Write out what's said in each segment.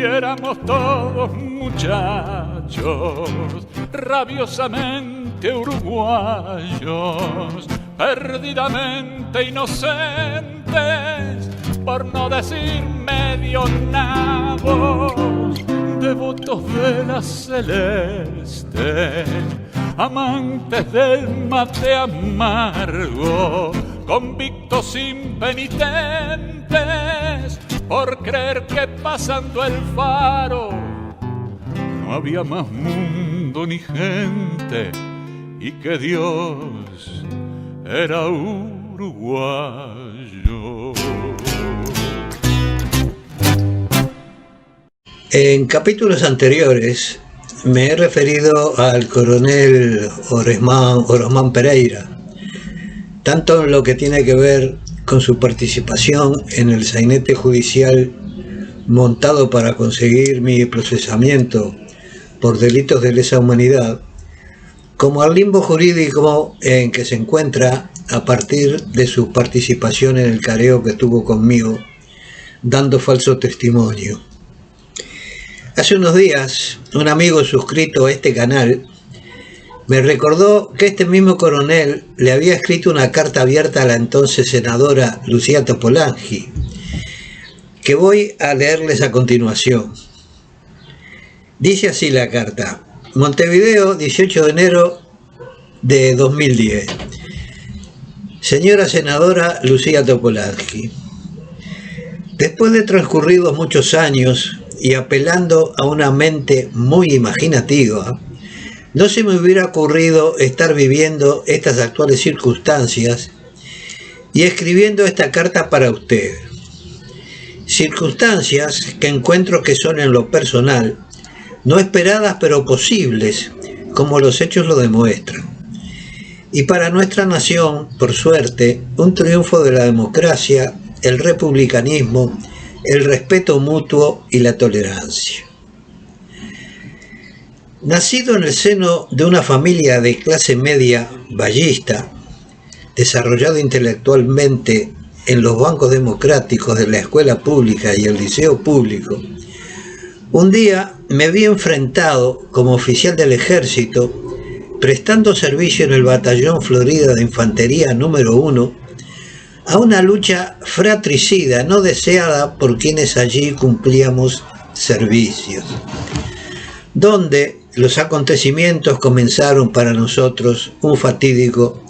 éramos todos muchachos, rabiosamente uruguayos, perdidamente inocentes, por no decir medio nabos, devotos de la celeste, amantes del mate amargo, convictos impenitentes, por creer que pasando el faro no había más mundo ni gente y que Dios era uruguayo. En capítulos anteriores me he referido al coronel Orosmán Pereira, tanto en lo que tiene que ver con su participación en el sainete judicial montado para conseguir mi procesamiento por delitos de lesa humanidad, como al limbo jurídico en que se encuentra a partir de su participación en el careo que tuvo conmigo, dando falso testimonio. Hace unos días, un amigo suscrito a este canal me recordó que este mismo coronel le había escrito una carta abierta a la entonces senadora Lucía Topolángi, que voy a leerles a continuación. Dice así la carta: Montevideo, 18 de enero de 2010. Señora senadora Lucía Topolángi, después de transcurridos muchos años y apelando a una mente muy imaginativa, no se me hubiera ocurrido estar viviendo estas actuales circunstancias y escribiendo esta carta para usted. Circunstancias que encuentro que son en lo personal no esperadas pero posibles, como los hechos lo demuestran. Y para nuestra nación, por suerte, un triunfo de la democracia, el republicanismo, el respeto mutuo y la tolerancia. Nacido en el seno de una familia de clase media vallista, desarrollado intelectualmente en los bancos democráticos de la escuela pública y el liceo público, un día me vi enfrentado como oficial del ejército, prestando servicio en el batallón Florida de Infantería número 1, a una lucha fratricida no deseada por quienes allí cumplíamos servicios, donde los acontecimientos comenzaron para nosotros un fatídico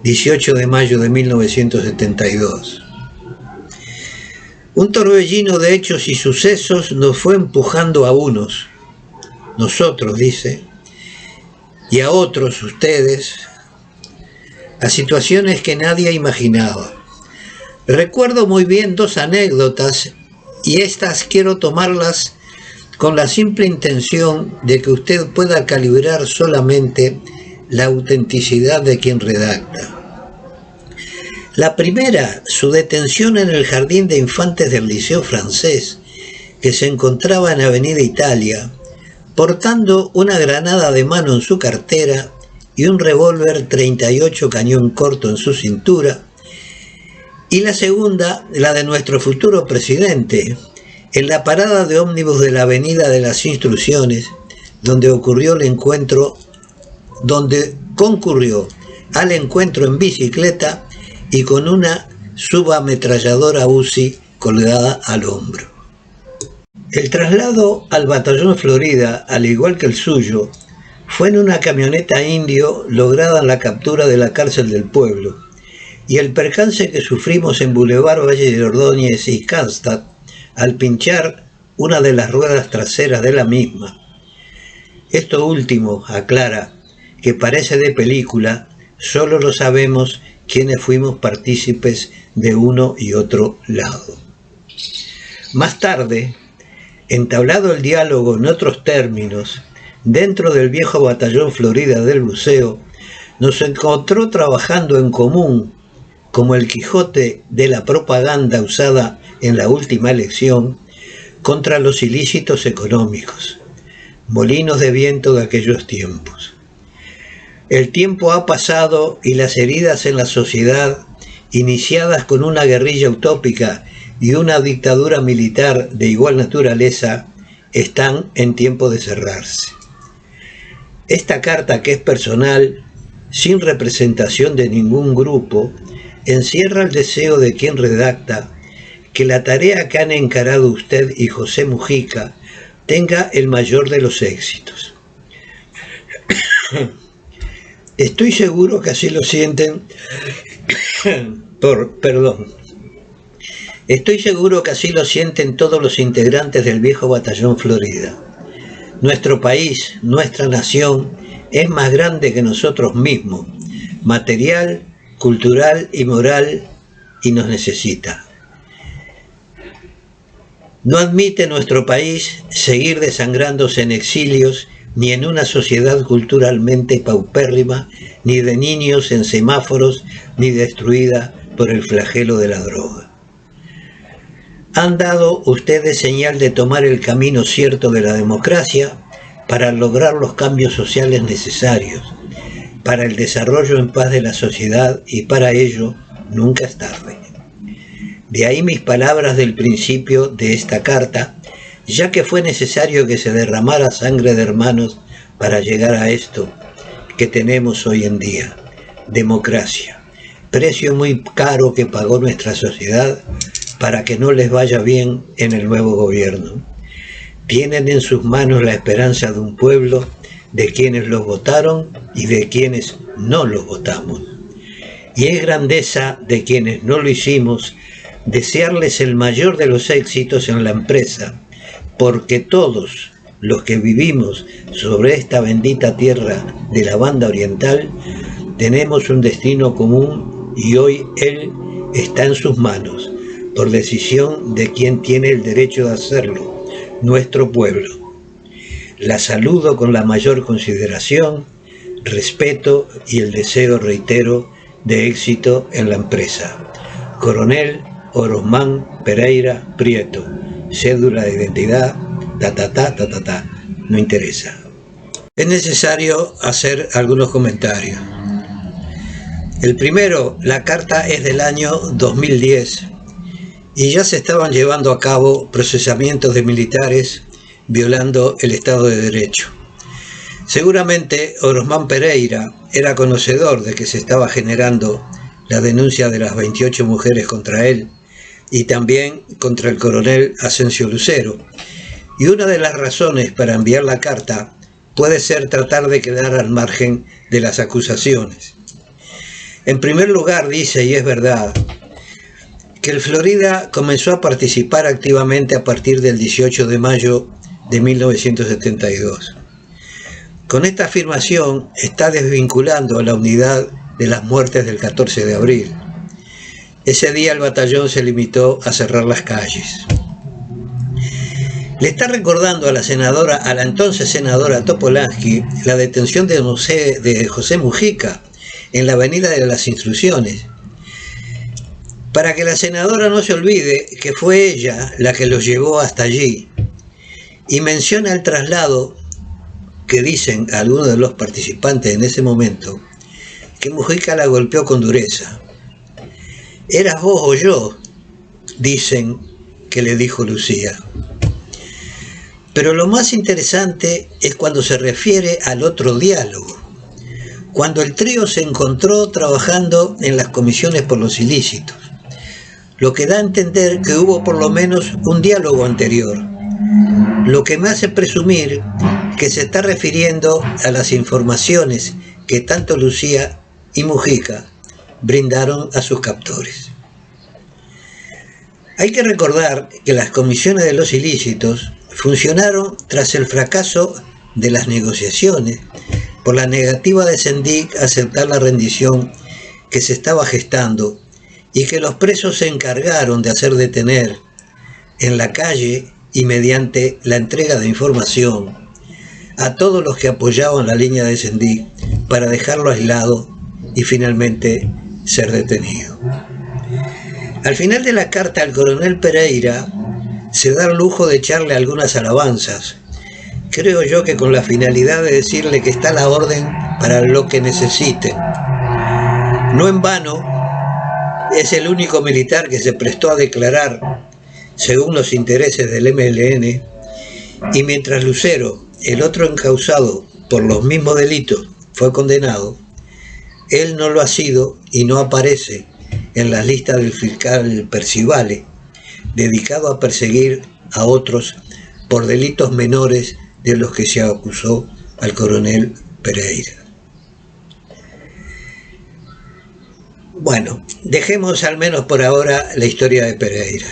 18 de mayo de 1972. Un torbellino de hechos y sucesos nos fue empujando a unos, nosotros, dice, y a otros, ustedes, a situaciones que nadie imaginaba. Recuerdo muy bien dos anécdotas y estas quiero tomarlas con la simple intención de que usted pueda calibrar solamente la autenticidad de quien redacta. La primera, su detención en el jardín de infantes del Liceo Francés, que se encontraba en Avenida Italia, portando una granada de mano en su cartera y un revólver 38 cañón corto en su cintura. Y la segunda, la de nuestro futuro presidente, en la parada de ómnibus de la Avenida de las Instrucciones, donde concurrió al encuentro en bicicleta y con una subametralladora UCI colgada al hombro. El traslado al batallón Florida, al igual que el suyo, fue en una camioneta indio lograda en la captura de la cárcel del pueblo, y el percance que sufrimos en Boulevard Valle de Ordóñez y Cannstatt al pinchar una de las ruedas traseras de la misma. Esto último, aclara, que parece de película, solo lo sabemos quienes fuimos partícipes de uno y otro lado. Más tarde, entablado el diálogo en otros términos, dentro del viejo batallón Florida del buceo, nos encontró trabajando en común, como el Quijote de la propaganda usada en la última elección, contra los ilícitos económicos, molinos de viento de aquellos tiempos. El tiempo ha pasado y las heridas en la sociedad, iniciadas con una guerrilla utópica y una dictadura militar de igual naturaleza, están en tiempo de cerrarse. Esta carta, que es personal, sin representación de ningún grupo, encierra el deseo de quien redacta que la tarea que han encarado usted y José Mujica tenga el mayor de los éxitos. Estoy seguro que así lo sienten Estoy seguro que así lo sienten todos los integrantes del viejo Batallón Florida. Nuestro país, nuestra nación, es más grande que nosotros mismos, material, cultural y moral, y nos necesita. No admite nuestro país seguir desangrándose en exilios, ni en una sociedad culturalmente paupérrima, ni de niños en semáforos, ni destruida por el flagelo de la droga. Han dado ustedes señal de tomar el camino cierto de la democracia para lograr los cambios sociales necesarios, para el desarrollo en paz de la sociedad, y para ello nunca es tarde. De ahí mis palabras del principio de esta carta, ya que fue necesario que se derramara sangre de hermanos para llegar a esto que tenemos hoy en día: democracia, precio muy caro que pagó nuestra sociedad para que no les vaya bien en el nuevo gobierno. Tienen en sus manos la esperanza de un pueblo, de quienes los votaron y de quienes no los votamos. Y es grandeza de quienes no lo hicimos desearles el mayor de los éxitos en la empresa, porque todos los que vivimos sobre esta bendita tierra de la banda oriental tenemos un destino común, y hoy él está en sus manos, por decisión de quien tiene el derecho de hacerlo, nuestro pueblo. La saludo con la mayor consideración, respeto y el deseo, reitero, de éxito en la empresa. Coronel Orosmán Pereira Prieto, cédula de identidad, no interesa. Es necesario hacer algunos comentarios. El primero, la carta es del año 2010 y ya se estaban llevando a cabo procesamientos de militares violando el Estado de Derecho. Seguramente Orosmán Pereira era conocedor de que se estaba generando la denuncia de las 28 mujeres contra él y también contra el coronel Asensio Lucero. Y una de las razones para enviar la carta puede ser tratar de quedar al margen de las acusaciones. En primer lugar, dice, y es verdad, que el Florida comenzó a participar activamente a partir del 18 de mayo de 1972. Con esta afirmación está desvinculando a la unidad de las muertes del 14 de abril. Ese día el batallón se limitó a cerrar las calles. Le está recordando a la entonces senadora Topolansky la detención de José Mujica en la Avenida de las Instrucciones, para que la senadora no se olvide que fue ella la que los llevó hasta allí, y menciona el traslado que dicen algunos de los participantes en ese momento, que Mujica la golpeó con dureza. «¿Eras vos o yo?», dicen que le dijo Lucía. Pero lo más interesante es cuando se refiere al otro diálogo, cuando el trío se encontró trabajando en las comisiones por los ilícitos, lo que da a entender que hubo por lo menos un diálogo anterior, lo que me hace presumir que se está refiriendo a las informaciones que tanto Lucía y Mujica brindaron a sus captores. Hay que recordar que las comisiones de los ilícitos funcionaron tras el fracaso de las negociaciones por la negativa de Sendik a aceptar la rendición que se estaba gestando, y que los presos se encargaron de hacer detener en la calle y mediante la entrega de información a todos los que apoyaban la línea de Sendik para dejarlo aislado y finalmente ser detenido. Al final de la carta, el coronel Pereira se da el lujo de echarle algunas alabanzas, creo yo que con la finalidad de decirle que está a la orden para lo que necesiten. No en vano, es el único militar que se prestó a declarar según los intereses del MLN Y mientras Lucero, el otro encausado por los mismos delitos, fue condenado, él no lo ha sido y no aparece en las listas del fiscal Percivale, dedicado a perseguir a otros por delitos menores de los que se acusó al coronel Pereira. Bueno, dejemos al menos por ahora la historia de Pereira.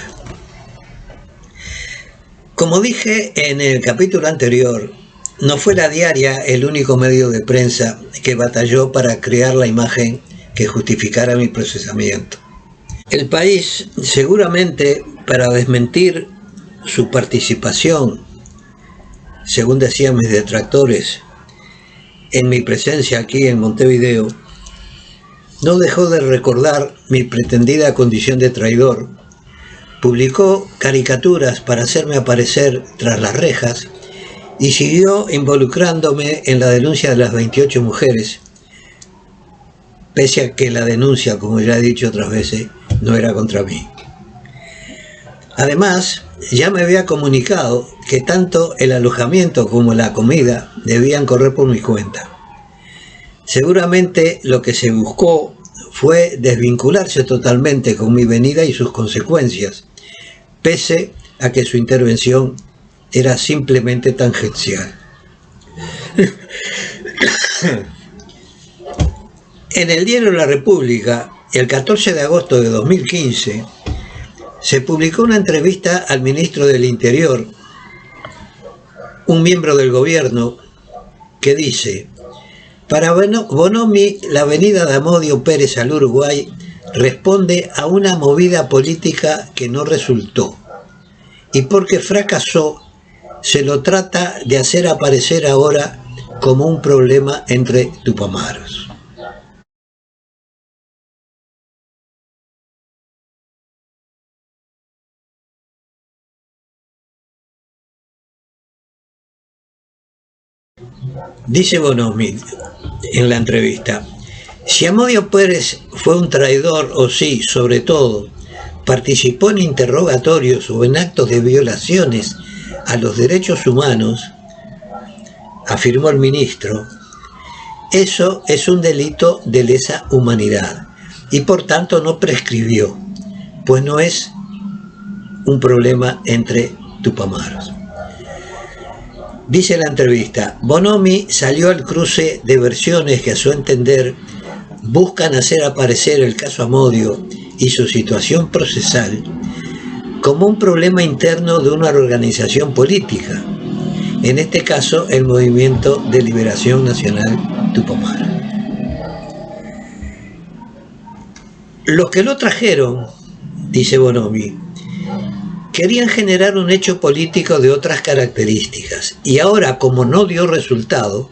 Como dije en el capítulo anterior, no fue La Diaria el único medio de prensa que batalló para crear la imagen que justificara mi procesamiento. El País, seguramente para desmentir su participación, según decían mis detractores, en mi presencia aquí en Montevideo, no dejó de recordar mi pretendida condición de traidor. Publicó caricaturas para hacerme aparecer tras las rejas y siguió involucrándome en la denuncia de las 28 mujeres, pese a que la denuncia, como ya he dicho otras veces, no era contra mí. Además, ya me había comunicado que tanto el alojamiento como la comida debían correr por mi cuenta. Seguramente lo que se buscó fue desvincularse totalmente con mi venida y sus consecuencias, pese a que su intervención era simplemente tangencial. En el diario La República, el 14 de agosto de 2015, se publicó una entrevista al ministro del Interior, un miembro del gobierno, que dice: para Bonomi, la venida de Amodio Pérez al Uruguay responde a una movida política que no resultó, y porque fracasó, se lo trata de hacer aparecer ahora como un problema entre tupamaros. Dice Bonomi en la entrevista: si Amodio Pérez fue un traidor o si, sobre todo, participó en interrogatorios o en actos de violaciones a los derechos humanos, afirmó el ministro, eso es un delito de lesa humanidad y por tanto no prescribió, pues no es un problema entre tupamaros. Dice la entrevista: Bonomi salió al cruce de versiones que a su entender buscan hacer aparecer el caso Amodio y su situación procesal como un problema interno de una organización política, en este caso el Movimiento de Liberación Nacional Tupamaro. Los que lo trajeron, dice Bonomi, querían generar un hecho político de otras características y ahora, como no dio resultado,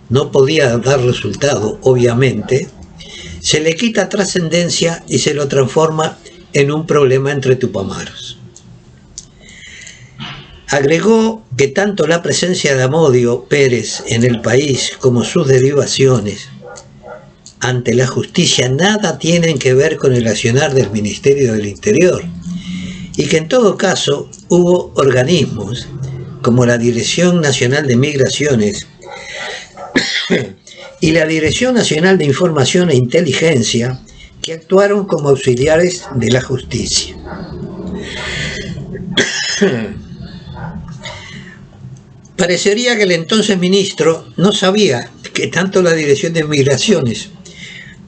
no podía dar resultado obviamente, se le quita trascendencia y se lo transforma en un problema entre tupamaros. Agregó que tanto la presencia de Amodio Pérez en el país como sus derivaciones ante la justicia nada tienen que ver con el accionar del Ministerio del Interior, y que en todo caso hubo organismos como la Dirección Nacional de Migraciones y la Dirección Nacional de Información e Inteligencia que actuaron como auxiliares de la justicia. Parecería que el entonces ministro no sabía que tanto la Dirección de Migraciones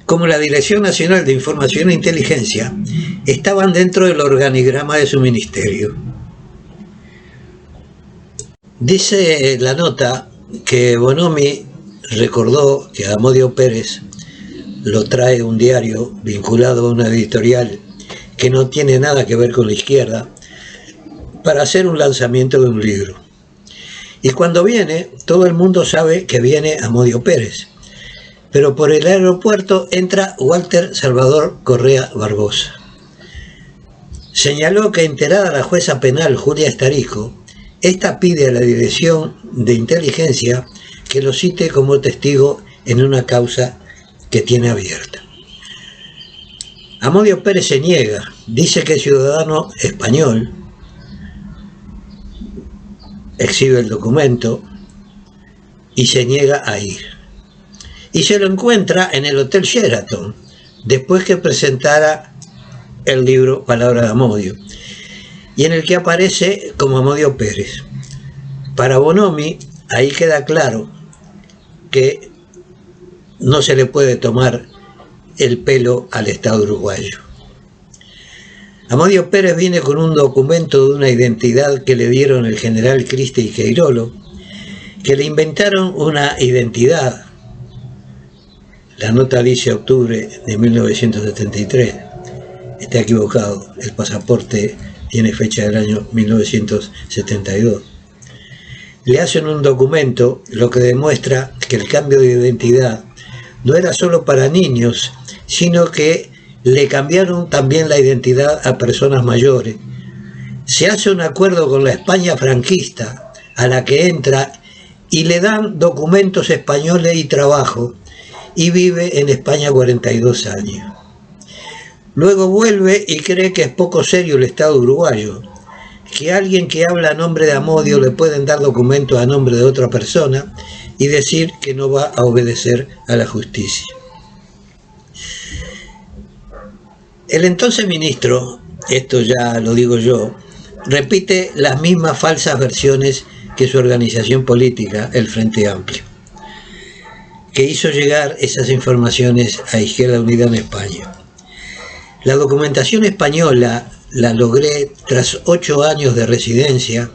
como la Dirección Nacional de Información e Inteligencia estaban dentro del organigrama de su ministerio. Dice la nota que Bonomi recordó que a Amodio Pérez lo trae un diario vinculado a una editorial que no tiene nada que ver con la izquierda para hacer un lanzamiento de un libro. Y cuando viene, todo el mundo sabe que viene Amodio Pérez, pero por el aeropuerto entra Walter Salvador Correa Barbosa. Señaló que, enterada la jueza penal Julia Estarijo, esta pide a la Dirección de Inteligencia que lo cite como testigo en una causa que tiene abierta. Amodio Pérez se niega, dice que es ciudadano español, exhibe el documento y se niega a ir. Y se lo encuentra en el Hotel Sheraton, después que presentara el libro Palabra de Amodio, y en el que aparece como Amodio Pérez. Para Bonomi, ahí queda claro que no se le puede tomar el pelo al Estado uruguayo. Amodio Pérez viene con un documento de una identidad que le dieron el general Cristi y Queirolo, que le inventaron una identidad. La nota dice octubre de 1973. Está equivocado, el pasaporte tiene fecha del año 1972. Le hacen un documento, lo que demuestra que el cambio de identidad no era solo para niños, sino que le cambiaron también la identidad a personas mayores. Se hace un acuerdo con la España franquista, a la que entra, y le dan documentos españoles y trabajo, y vive en España 42 años. Luego vuelve y cree que es poco serio el Estado uruguayo, que a alguien que habla a nombre de Amodio le pueden dar documentos a nombre de otra persona y decir que no va a obedecer a la justicia. El entonces ministro, esto ya lo digo yo, repite las mismas falsas versiones que su organización política, el Frente Amplio, que hizo llegar esas informaciones a Izquierda Unida en España. La documentación española la logré tras 8 años de residencia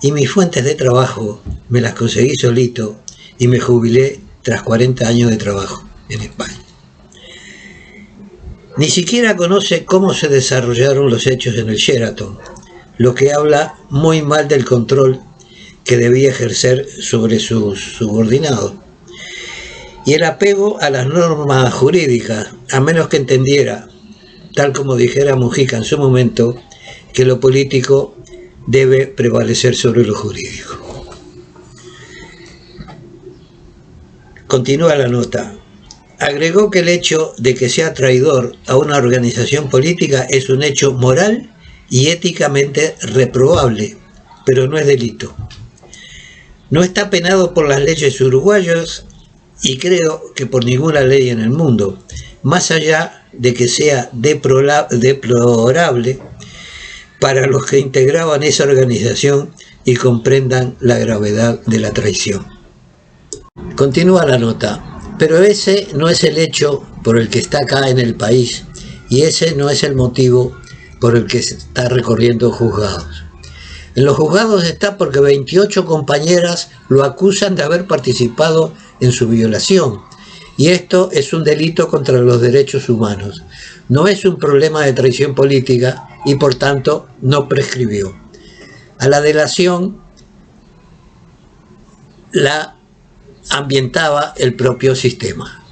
y mis fuentes de trabajo me las conseguí solito y me jubilé tras 40 años de trabajo en España. Ni siquiera conoce cómo se desarrollaron los hechos en el Sheraton, lo que habla muy mal del control que debía ejercer sobre sus subordinados. Y el apego a las normas jurídicas, a menos que entendiera, tal como dijera Mujica en su momento, que lo político debe prevalecer sobre lo jurídico. Continúa la nota. Agregó que el hecho de que sea traidor a una organización política es un hecho moral y éticamente reprobable, pero no es delito. No está penado por las leyes uruguayas y creo que por ninguna ley en el mundo, más allá de que sea deplorable para los que integraban esa organización y comprendan la gravedad de la traición. Continúa la nota. Pero ese no es el hecho por el que está acá en el país y ese no es el motivo por el que se está recorriendo juzgados. En los juzgados está porque 28 compañeras lo acusan de haber participado en su violación y esto es un delito contra los derechos humanos. No es un problema de traición política y por tanto no prescribió. A la delación la ambientaba el propio sistema.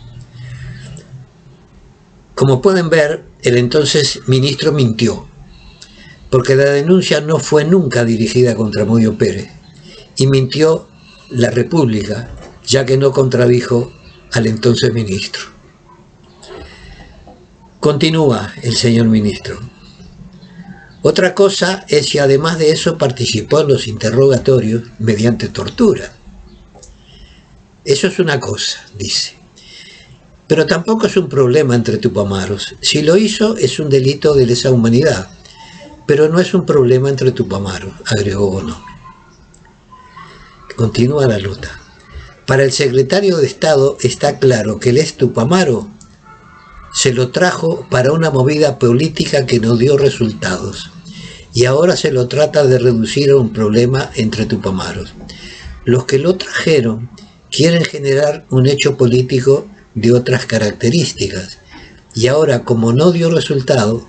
Como pueden ver, el entonces ministro mintió, porque la denuncia no fue nunca dirigida contra Amodio Pérez, y mintió la República, ya que no contradijo al entonces ministro. Continúa el señor ministro. Otra cosa es si además de eso participó en los interrogatorios mediante tortura. Eso es una cosa, dice. Pero tampoco es un problema entre tupamaros. Si lo hizo, es un delito de lesa humanidad. Pero no es un problema entre tupamaros, agregó Bonomi. Continúa la nota. Para el secretario de Estado está claro que el ex tupamaro se lo trajo para una movida política que no dio resultados. Y ahora se lo trata de reducir a un problema entre tupamaros. Los que lo trajeron quieren generar un hecho político de otras características y ahora como no dio resultado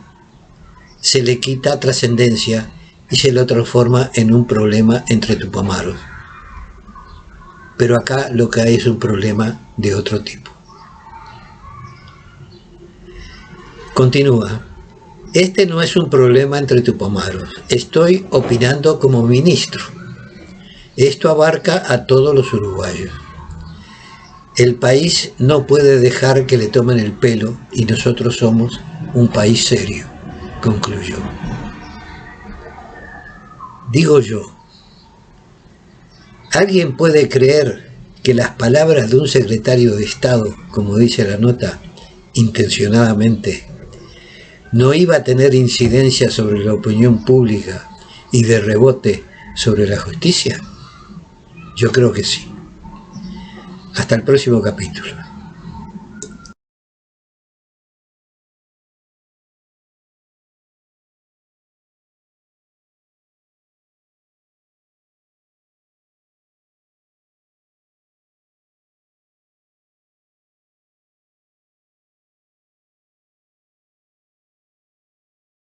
se le quita trascendencia y se lo transforma en un problema entre tupamaros. Pero acá lo que hay es un problema de otro tipo. Continúa. Este no es un problema entre tupamaros. Estoy opinando como ministro. Esto abarca a todos los uruguayos. El país no puede dejar que le tomen el pelo y nosotros somos un país serio, concluyó. Digo yo, ¿Alguien puede creer que las palabras de un secretario de Estado, como dice la nota, intencionadamente, no iba a tener incidencia sobre la opinión pública y de rebote sobre la justicia? Yo creo que sí. Hasta el próximo capítulo.